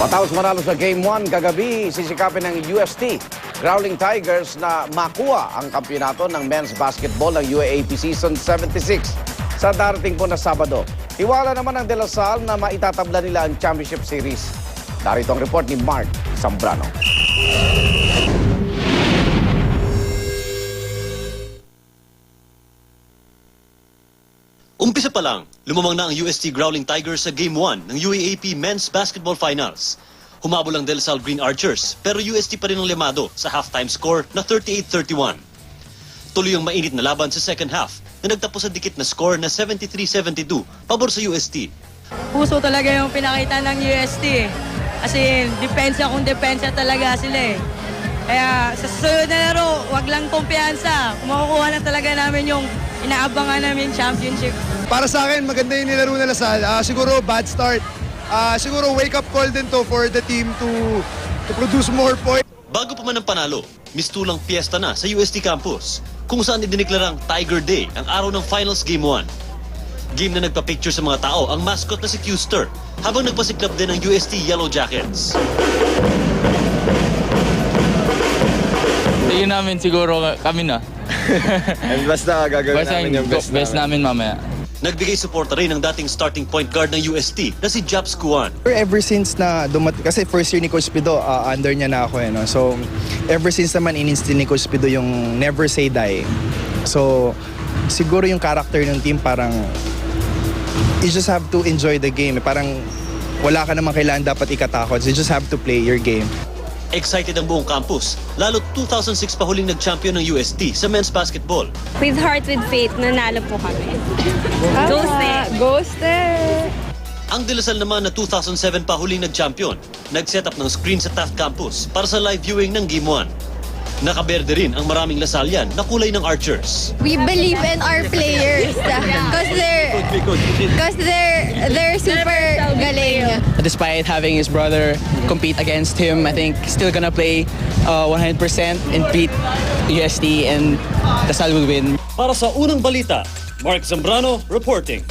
Matapos manalo sa Game 1 kagabi, sisikapin ng UST Growling Tigers na makuha ang kampyonato ng men's basketball ng UAAP Season 76 sa darating po na Sabado. Tiwala naman ng De La Salle na maitatabla nila ang Championship Series. Darito ang report ni Mark Zambrano. Umpisa pa lang, lumamang na ang UST Growling Tigers sa Game 1 ng UAAP Men's Basketball Finals. Humabol ang De La Salle Green Archers pero UST pa rin ang limado sa halftime score na 38-31. Tuloy ang mainit na laban sa second half na nagtapos sa dikit na score na 73-72 pabor sa UST. Puso talaga yung pinakita ng UST. Kasi depensa kung depensa talaga sila eh. Kaya sa susunod na laro, wag lang kumpiyansa. Makukuha na talaga namin yung inaabangan namin championship. Para sa akin, maganda yung nilaro na Lasal. Siguro bad start. Siguro wake-up call din to for the team to produce more points. Bago pa man ang panalo, mistulang piyesta na sa UST campus kung saan idiniklarang Tiger Day ang araw ng Finals Game 1. Game na nagpa-picture sa mga tao ang mascot na si Custer habang nagpasiklab din ang UST Yellow Jackets. Tingin namin siguro kami na. And basta gagawin Basta namin yung best namin mamaya. Nagbigay suporta rin ang dating starting point guard ng UST na si Japs Kuan. Ever since na dumating, kasi first year ni Coach Pido, under niya na ako eh. No? So, ever since naman in-instill ni Coach Pido yung never say die. So, siguro yung character ng team parang you just have to enjoy the game. Parang wala ka namang kailangan dapat ikatakot. You just have to play your game. Excited ang buong campus, lalo 2006 pa huling nag-champion ng UST sa men's basketball. With heart, with faith, nanalo po kami. Ghoster! Ang De La Salle naman na 2007 pa huling nag-champion, nag-set up ng screen sa Taft Campus para sa live viewing ng Game 1. Nakaberde rin ang maraming Lasallian na kulay ng Archers. We believe in our players because they're super galing. Despite having his brother compete against him, I think he's still gonna play 100% and beat UST and the Salle will win. Para sa unang balita, Mark Zambrano reporting.